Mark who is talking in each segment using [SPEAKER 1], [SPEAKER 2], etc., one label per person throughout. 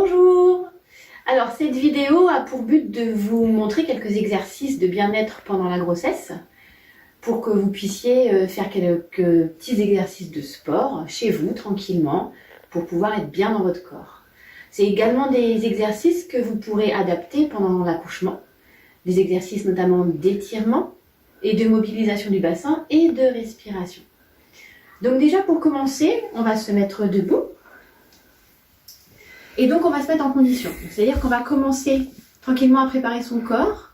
[SPEAKER 1] Bonjour! Alors cette vidéo a pour but de vous montrer quelques exercices de bien-être pendant la grossesse pour que vous puissiez faire quelques petits exercices de sport chez vous tranquillement pour pouvoir être bien dans votre corps. C'est également des exercices que vous pourrez adapter pendant l'accouchement, des exercices notamment d'étirement et de mobilisation du bassin et de respiration. Donc déjà pour commencer, on va se mettre debout. Et donc on va se mettre en condition. C'est-à-dire qu'on va commencer tranquillement à préparer son corps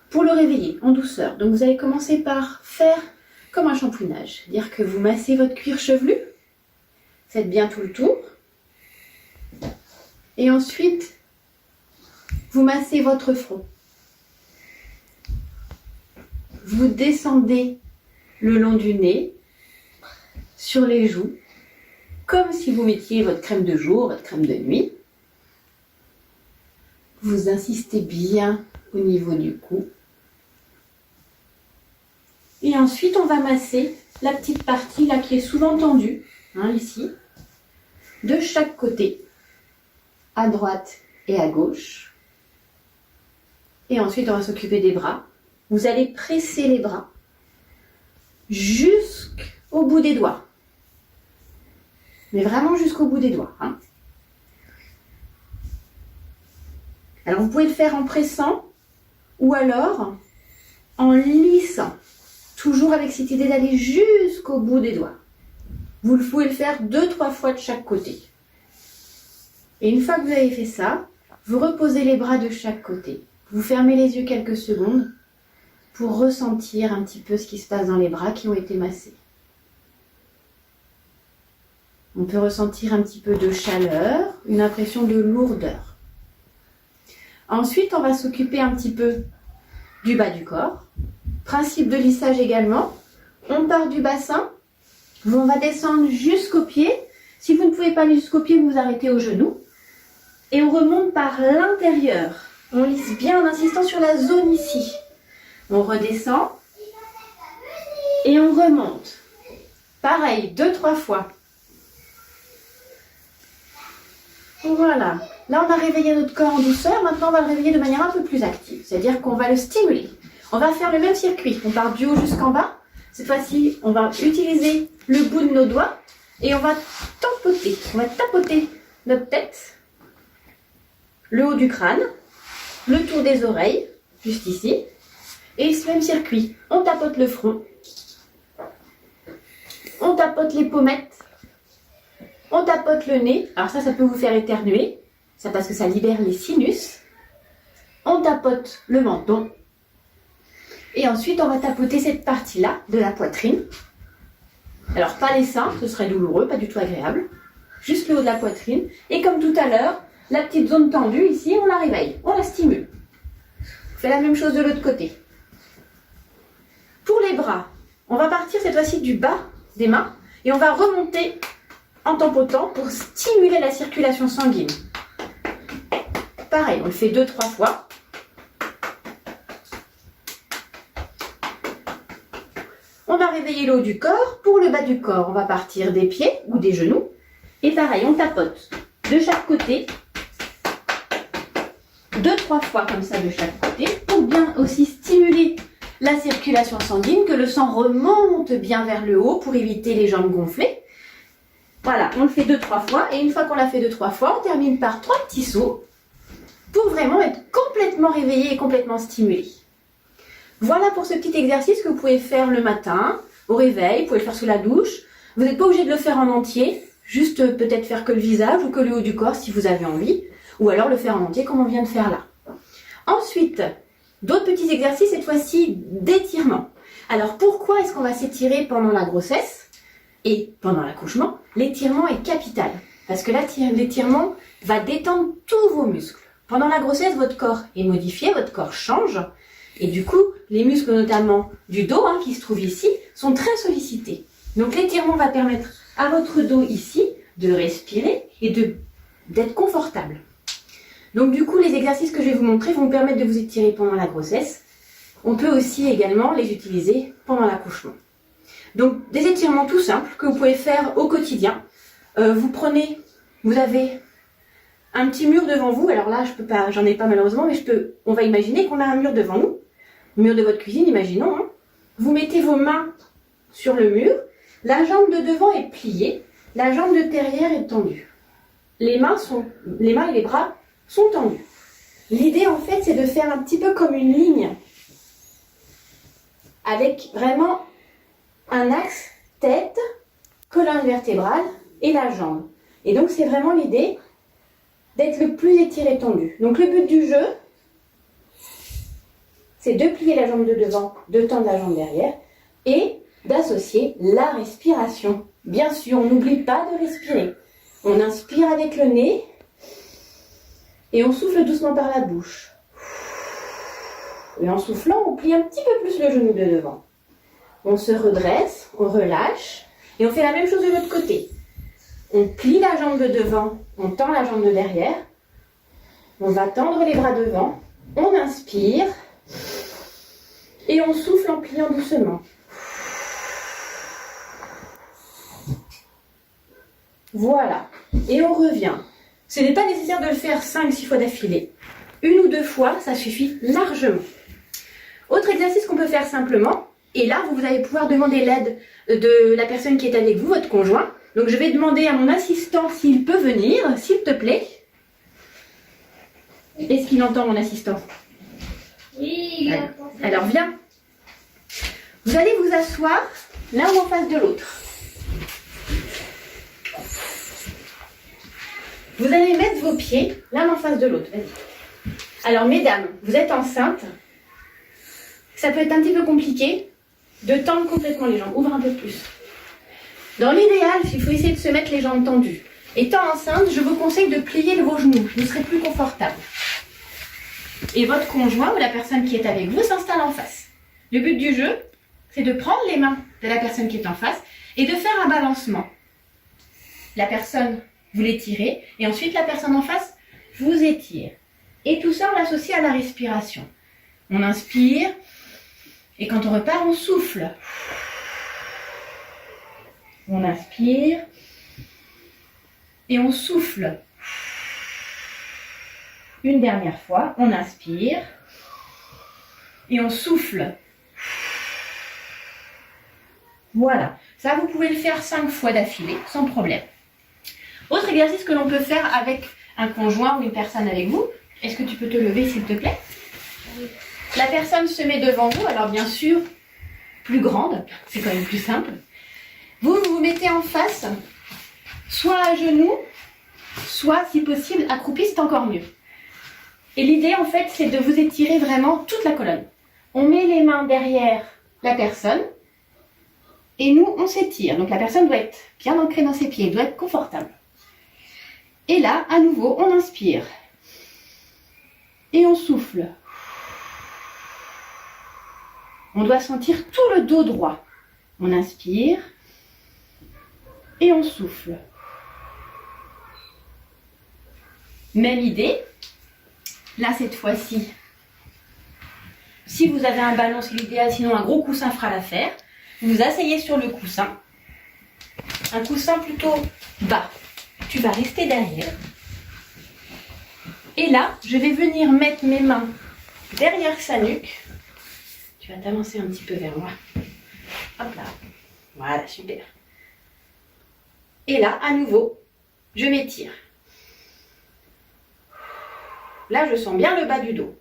[SPEAKER 1] pour le réveiller en douceur. Donc vous allez commencer par faire comme un shampouinage. C'est-à-dire que vous massez votre cuir chevelu. Faites bien tout le tour. Et ensuite, vous massez votre front. Vous descendez le long du nez, sur les joues, comme si vous mettiez votre crème de jour, votre crème de nuit. Vous insistez bien au niveau du cou. Et ensuite, on va masser la petite partie là qui est souvent tendue, ici, de chaque côté, à droite et à gauche. Et ensuite, on va s'occuper des bras. Vous allez presser les bras jusqu'au bout des doigts. Mais vraiment jusqu'au bout des doigts. Alors vous pouvez le faire en pressant ou alors en lissant. Toujours avec cette idée d'aller jusqu'au bout des doigts. Vous pouvez le faire 2-3 fois de chaque côté. Et une fois que vous avez fait ça, vous reposez les bras de chaque côté. Vous fermez les yeux quelques secondes pour ressentir un petit peu ce qui se passe dans les bras qui ont été massés. On peut ressentir un petit peu de chaleur, une impression de lourdeur. Ensuite, on va s'occuper un petit peu du bas du corps. Principe de lissage également. On part du bassin, on va descendre jusqu'aux pieds. Si vous ne pouvez pas aller jusqu'aux pieds, vous vous arrêtez aux genoux. Et on remonte par l'intérieur. On lisse bien en insistant sur la zone ici. On redescend et on remonte. Pareil, 2-3 fois. Voilà. Là, on a réveillé notre corps en douceur. Maintenant, on va le réveiller de manière un peu plus active. C'est-à-dire qu'on va le stimuler. On va faire le même circuit. On part du haut jusqu'en bas. Cette fois-ci, on va utiliser le bout de nos doigts et on va tapoter. On va tapoter notre tête, le haut du crâne, le tour des oreilles, juste ici. Et ce même circuit. On tapote le front. On tapote les pommettes. On tapote le nez. Alors ça peut vous faire éternuer. Ça parce que ça libère les sinus. On tapote le menton. Et ensuite, on va tapoter cette partie-là de la poitrine. Alors, pas les seins, ce serait douloureux, pas du tout agréable. Juste le haut de la poitrine. Et comme tout à l'heure, la petite zone tendue ici, on la réveille, on la stimule. On fait la même chose de l'autre côté. Pour les bras, on va partir cette fois-ci du bas des mains et on va remonter en tapotant pour stimuler la circulation sanguine. Pareil, on le fait 2-3 fois. On va réveiller le haut du corps. Pour le bas du corps, on va partir des pieds ou des genoux. Et pareil, on tapote de chaque côté. 2-3 fois comme ça de chaque côté pour bien aussi stimuler la circulation sanguine, que le sang remonte bien vers le haut pour éviter les jambes gonflées. Voilà, on le fait 2-3 fois et une fois qu'on l'a fait 2-3 fois, on termine par 3 petits sauts pour vraiment être complètement réveillé et complètement stimulé. Voilà pour ce petit exercice que vous pouvez faire le matin, au réveil, vous pouvez le faire sous la douche. Vous n'êtes pas obligé de le faire en entier, juste peut-être faire que le visage ou que le haut du corps si vous avez envie, ou alors le faire en entier comme on vient de faire là. Ensuite, d'autres petits exercices, cette fois-ci d'étirement. Alors pourquoi est-ce qu'on va s'étirer pendant la grossesse et pendant l'accouchement? L'étirement est capital, parce que l'étirement va détendre tous vos muscles. Pendant la grossesse, votre corps est modifié, votre corps change, et du coup, les muscles notamment du dos, qui se trouvent ici, sont très sollicités. Donc l'étirement va permettre à votre dos ici de respirer et d'être confortable. Donc du coup, les exercices que je vais vous montrer vont vous permettre de vous étirer pendant la grossesse. On peut aussi également les utiliser pendant l'accouchement. Donc des étirements tout simples que vous pouvez faire au quotidien. Vous avez un petit mur devant vous. Alors là, je peux pas, j'en ai pas malheureusement, mais on va imaginer qu'on a un mur devant nous. Le mur de votre cuisine, imaginons. Hein. Vous mettez vos mains sur le mur. La jambe de devant est pliée. La jambe de derrière est tendue. Les mains et les bras sont tendus. L'idée, en fait, c'est de faire un petit peu comme une ligne avec vraiment un axe tête, colonne vertébrale et la jambe. Et donc, c'est vraiment l'idée d'être le plus étiré tendu. Donc, le but du jeu, c'est de plier la jambe de devant, de tendre la jambe derrière et d'associer la respiration. Bien sûr, on n'oublie pas de respirer. On inspire avec le nez et on souffle doucement par la bouche. Et en soufflant, on plie un petit peu plus le genou de devant. On se redresse, on relâche et on fait la même chose de l'autre côté. On plie la jambe de devant, on tend la jambe de derrière. On va tendre les bras devant. On inspire et on souffle en pliant doucement. Voilà. Et on revient. Ce n'est pas nécessaire de le faire 5-6 fois d'affilée. 1 ou 2 fois, ça suffit largement. Autre exercice qu'on peut faire simplement, et là, vous allez pouvoir demander l'aide de la personne qui est avec vous, votre conjoint. Donc, je vais demander à mon assistant s'il peut venir, s'il te plaît. Est-ce qu'il entend, mon assistant?
[SPEAKER 2] Oui,
[SPEAKER 1] alors, viens. Vous allez vous asseoir l'un en face de l'autre. Vous allez mettre vos pieds l'un en face de l'autre. Vas-y. Alors, mesdames, vous êtes enceintes. Ça peut être un petit peu compliqué de tendre complètement les jambes. Ouvre un peu plus. Dans l'idéal, il faut essayer de se mettre les jambes tendues. Étant enceinte, je vous conseille de plier vos genoux. Vous serez plus confortable. Et votre conjoint ou la personne qui est avec vous s'installe en face. Le but du jeu, c'est de prendre les mains de la personne qui est en face et de faire un balancement. La personne, vous l'étirez et ensuite la personne en face vous étire. Et tout ça, on l'associe à la respiration. On inspire et quand on repart, on souffle. On inspire et on souffle. Une dernière fois, on inspire et on souffle. Voilà. Ça, vous pouvez le faire 5 fois d'affilée, sans problème. Autre exercice que l'on peut faire avec un conjoint ou une personne avec vous. Est-ce que tu peux te lever, s'il te plaît? Oui. La personne se met devant vous, alors bien sûr, plus grande, c'est quand même plus simple. Vous vous mettez en face, soit à genoux, soit, si possible, accroupi, c'est encore mieux. Et l'idée, en fait, c'est de vous étirer vraiment toute la colonne. On met les mains derrière la personne et nous, on s'étire. Donc la personne doit être bien ancrée dans ses pieds, doit être confortable. Et là, à nouveau, on inspire et on souffle. On doit sentir tout le dos droit. On inspire et on souffle. Même idée. Là, cette fois-ci, si vous avez un ballon, c'est l'idéal, sinon un gros coussin fera l'affaire. Vous vous asseyez sur le coussin. Un coussin plutôt bas. Tu vas rester derrière. Et là, je vais venir mettre mes mains derrière sa nuque. Tu vas t'avancer un petit peu vers moi. Hop là. Voilà, super. Et là, à nouveau, je m'étire. Là, je sens bien le bas du dos.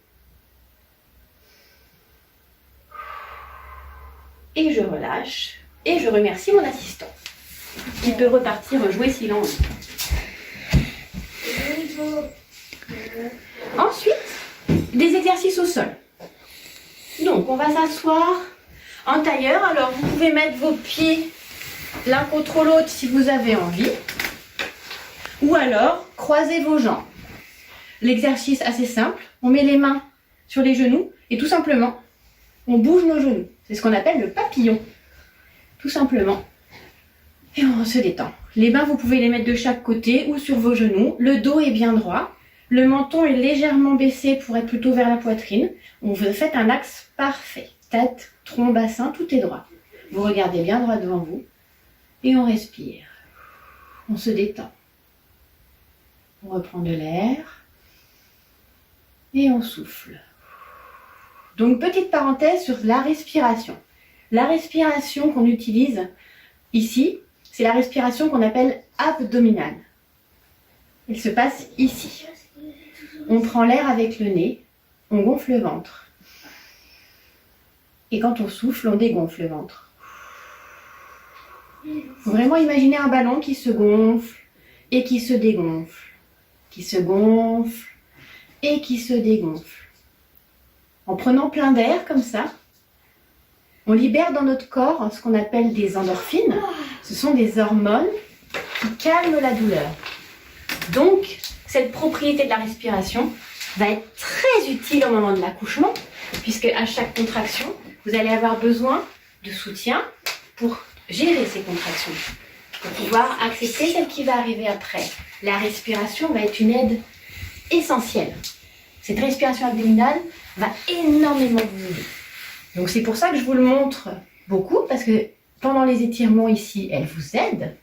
[SPEAKER 1] Et je relâche. Et je remercie mon assistant. Qui peut repartir jouer s'il en veut. Ensuite, des exercices au sol. Donc, on va s'asseoir en tailleur. Alors, vous pouvez mettre vos pieds l'un contre l'autre si vous avez envie. Ou alors, croisez vos jambes. L'exercice assez simple, on met les mains sur les genoux et tout simplement, on bouge nos genoux. C'est ce qu'on appelle le papillon. Tout simplement. Et on se détend. Les mains, vous pouvez les mettre de chaque côté ou sur vos genoux. Le dos est bien droit. Le menton est légèrement baissé pour être plutôt vers la poitrine. Vous faites un axe parfait. Tête, tronc, bassin, tout est droit. Vous regardez bien droit devant vous et on respire. On se détend. On reprend de l'air. Et on souffle. Donc, petite parenthèse sur la respiration. La respiration qu'on utilise ici, c'est la respiration qu'on appelle abdominale. Elle se passe ici. On prend l'air avec le nez, on gonfle le ventre. Et quand on souffle, on dégonfle le ventre. Il faut vraiment imaginer un ballon qui se gonfle et qui se dégonfle. Qui se gonfle et qui se dégonfle. En prenant plein d'air comme ça, on libère dans notre corps ce qu'on appelle des endorphines. Ce sont des hormones qui calment la douleur. Donc, cette propriété de la respiration va être très utile au moment de l'accouchement, puisque à chaque contraction, vous allez avoir besoin de soutien pour gérer ces contractions, pour pouvoir accepter celle qui va arriver après. La respiration va être une aide essentielle. Cette respiration abdominale va énormément vous aider. Donc c'est pour ça que je vous le montre beaucoup, parce que pendant les étirements ici, elle vous aide.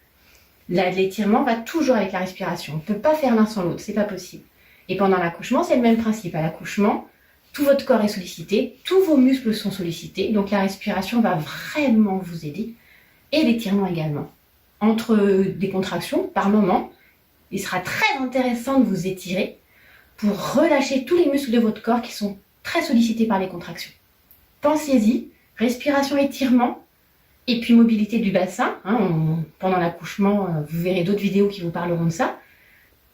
[SPEAKER 1] L'étirement va toujours avec la respiration. On ne peut pas faire l'un sans l'autre, c'est pas possible. Et pendant l'accouchement, c'est le même principe. À l'accouchement, tout votre corps est sollicité, tous vos muscles sont sollicités, donc la respiration va vraiment vous aider. Et l'étirement également. Entre des contractions, par moment, il sera très intéressant de vous étirer pour relâcher tous les muscles de votre corps qui sont très sollicités par les contractions. Pensez-y, respiration, étirement, et puis mobilité du bassin. Pendant l'accouchement, vous verrez d'autres vidéos qui vous parleront de ça.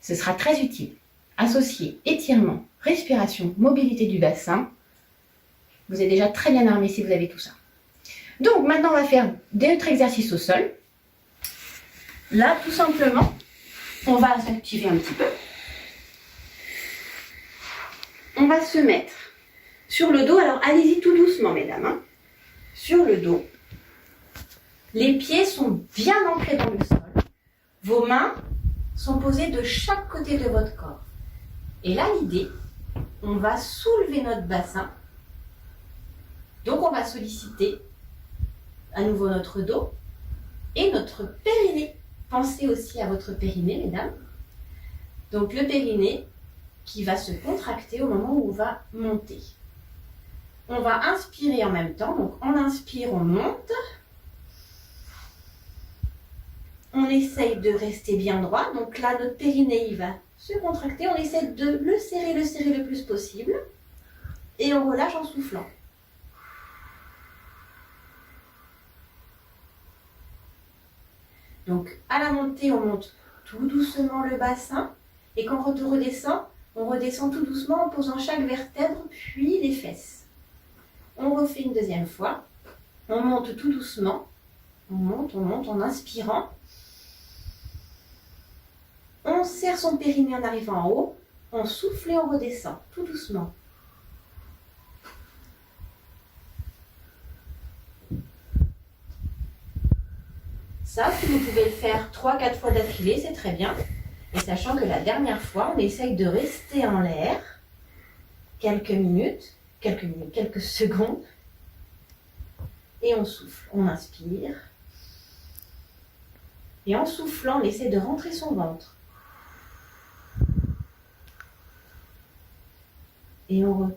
[SPEAKER 1] Ce sera très utile. Associer étirement, respiration, mobilité du bassin. Vous êtes déjà très bien armé si vous avez tout ça. Donc maintenant, on va faire d'autres exercices au sol. Là, tout simplement, on va s'activer un petit peu. On va se mettre sur le dos. Alors, allez-y tout doucement, mesdames. Sur le dos. Les pieds sont bien ancrés dans le sol. Vos mains sont posées de chaque côté de votre corps. Et là, l'idée, on va soulever notre bassin. Donc, on va solliciter à nouveau notre dos et notre périnée. Pensez aussi à votre périnée, mesdames. Donc, le périnée qui va se contracter au moment où on va monter. On va inspirer en même temps. Donc, on inspire, on monte. On essaye de rester bien droit. Donc là, notre périnée, il va se contracter. On essaie de le serrer le plus possible. Et on relâche en soufflant. Donc, à la montée, on monte tout doucement le bassin. Et quand on redescend tout doucement en posant chaque vertèbre, puis les fesses. On refait une deuxième fois. On monte tout doucement. On monte en inspirant. On serre son périnée en arrivant en haut. On souffle et on redescend, tout doucement. Ça, si vous pouvez le faire 3-4 fois d'affilée, c'est très bien. Et sachant que la dernière fois, on essaye de rester en l'air quelques secondes. Et on souffle, on inspire. Et en soufflant, on essaie de rentrer son ventre. Et on repose.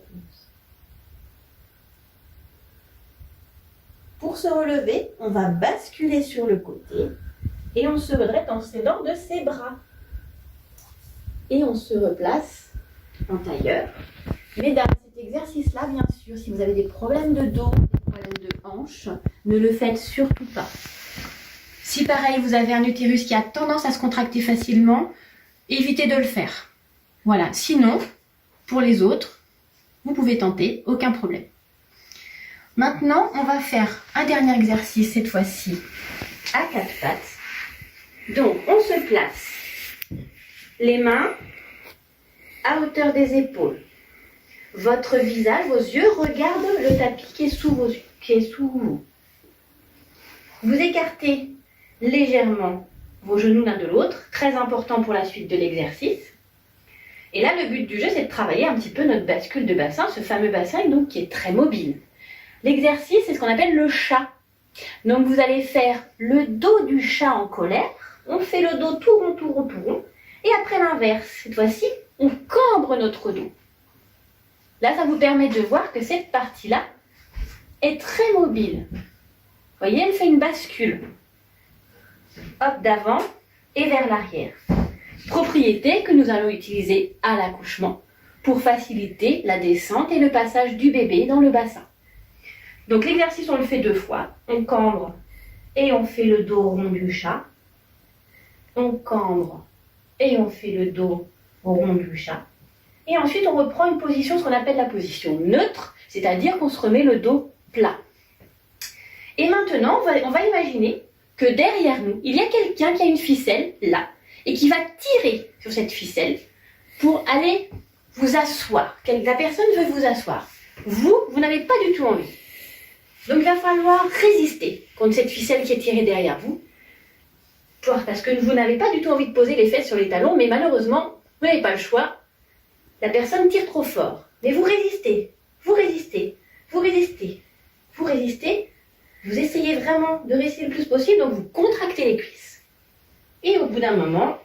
[SPEAKER 1] Pour se relever, on va basculer sur le côté et on se redresse en s'aidant de ses bras. Et on se replace en tailleur. Mesdames, cet exercice-là, bien sûr, si vous avez des problèmes de dos, des problèmes de hanche, ne le faites surtout pas. Si pareil, vous avez un utérus qui a tendance à se contracter facilement, évitez de le faire. Voilà, sinon, pour les autres, vous pouvez tenter, aucun problème. Maintenant, on va faire un dernier exercice, cette fois-ci, à 4 pattes. Donc, on se place. Les mains à hauteur des épaules. Votre visage, vos yeux regardent le tapis qui est sous vous. Vous écartez légèrement vos genoux l'un de l'autre, très important pour la suite de l'exercice. Et là, le but du jeu, c'est de travailler un petit peu notre bascule de bassin, ce fameux bassin donc, qui est très mobile. L'exercice, c'est ce qu'on appelle le chat. Donc, vous allez faire le dos du chat en colère. On fait le dos tout rond, Et après l'inverse, cette fois-ci, on cambre notre dos. Là, ça vous permet de voir que cette partie-là est très mobile. Vous voyez, elle fait une bascule. Hop, d'avant et vers l'arrière. Propriété que nous allons utiliser à l'accouchement pour faciliter la descente et le passage du bébé dans le bassin. Donc l'exercice, on le fait 2 fois. On cambre et on fait le dos rond du chat. On cambre et on fait le dos rond du chat. Et ensuite, on reprend une position, ce qu'on appelle la position neutre, c'est-à-dire qu'on se remet le dos plat. Et maintenant, on va imaginer que derrière nous, il y a quelqu'un qui a une ficelle, là, et qui va tirer sur cette ficelle pour aller vous asseoir. La personne veut vous asseoir. Vous n'avez pas du tout envie. Donc, il va falloir résister contre cette ficelle qui est tirée derrière vous. Parce que vous n'avez pas du tout envie de poser les fesses sur les talons, mais malheureusement, vous n'avez pas le choix. La personne tire trop fort. Mais vous résistez, vous résistez, vous résistez, vous résistez. Vous essayez vraiment de résister le plus possible, donc vous contractez les cuisses. Et au bout d'un moment,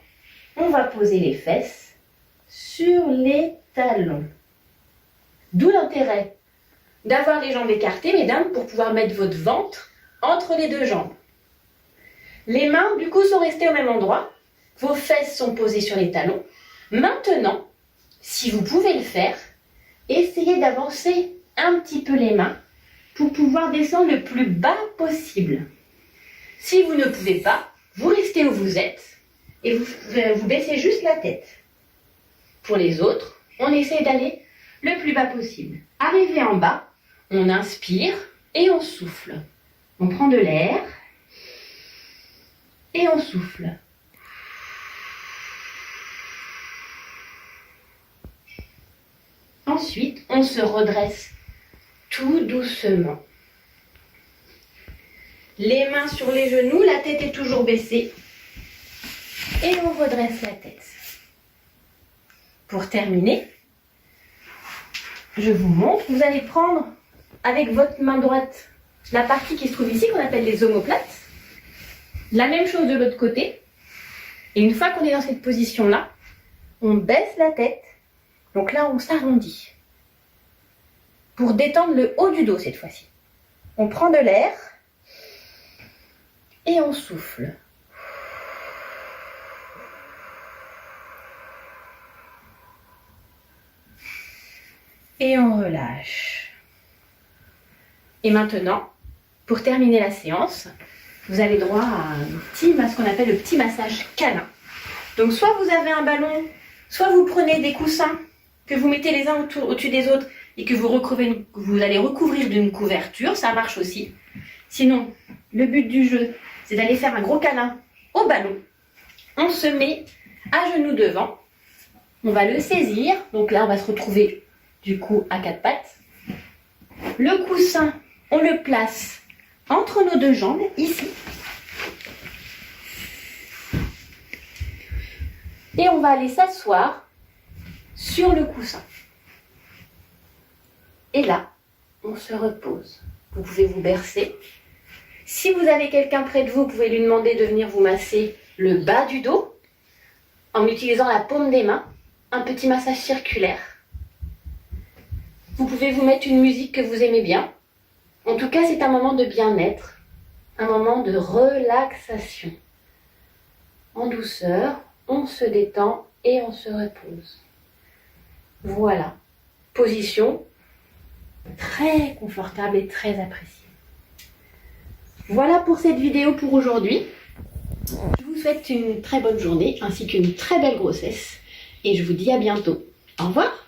[SPEAKER 1] on va poser les fesses sur les talons. D'où l'intérêt d'avoir les jambes écartées, mesdames, pour pouvoir mettre votre ventre entre les 2 jambes. Les mains, du coup, sont restées au même endroit. Vos fesses sont posées sur les talons. Maintenant, si vous pouvez le faire, essayez d'avancer un petit peu les mains pour pouvoir descendre le plus bas possible. Si vous ne pouvez pas, vous restez où vous êtes et vous baissez juste la tête. Pour les autres, on essaie d'aller le plus bas possible. Arrivé en bas, on inspire et on souffle. On prend de l'air et on souffle. Ensuite, on se redresse tout doucement. Les mains sur les genoux, la tête est toujours baissée. Et on redresse la tête. Pour terminer, je vous montre, vous allez prendre avec votre main droite la partie qui se trouve ici, qu'on appelle les omoplates. La même chose de l'autre côté. Et une fois qu'on est dans cette position-là, on baisse la tête. Donc là, on s'arrondit. Pour détendre le haut du dos cette fois-ci. On prend de l'air et on souffle. Et on relâche. Et maintenant, pour terminer la séance, vous avez droit à ce qu'on appelle le petit massage câlin. Donc soit vous avez un ballon, soit vous prenez des coussins que vous mettez les uns au-dessus des autres et que vous allez recouvrir d'une couverture, ça marche aussi. Sinon, le but du jeu, c'est d'aller faire un gros câlin au ballon. On se met à genoux devant, on va le saisir, donc là on va se retrouver du coup à 4 pattes. Le coussin, on le place entre nos 2 jambes, ici. Et on va aller s'asseoir sur le coussin. Et là, on se repose. Vous pouvez vous bercer. Si vous avez quelqu'un près de vous, vous pouvez lui demander de venir vous masser le bas du dos en utilisant la paume des mains, un petit massage circulaire. Vous pouvez vous mettre une musique que vous aimez bien. En tout cas, c'est un moment de bien-être, un moment de relaxation. En douceur, on se détend et on se repose. Voilà, position très confortable et très appréciée. Voilà pour cette vidéo pour aujourd'hui. Je vous souhaite une très bonne journée ainsi qu'une très belle grossesse et je vous dis à bientôt. Au revoir.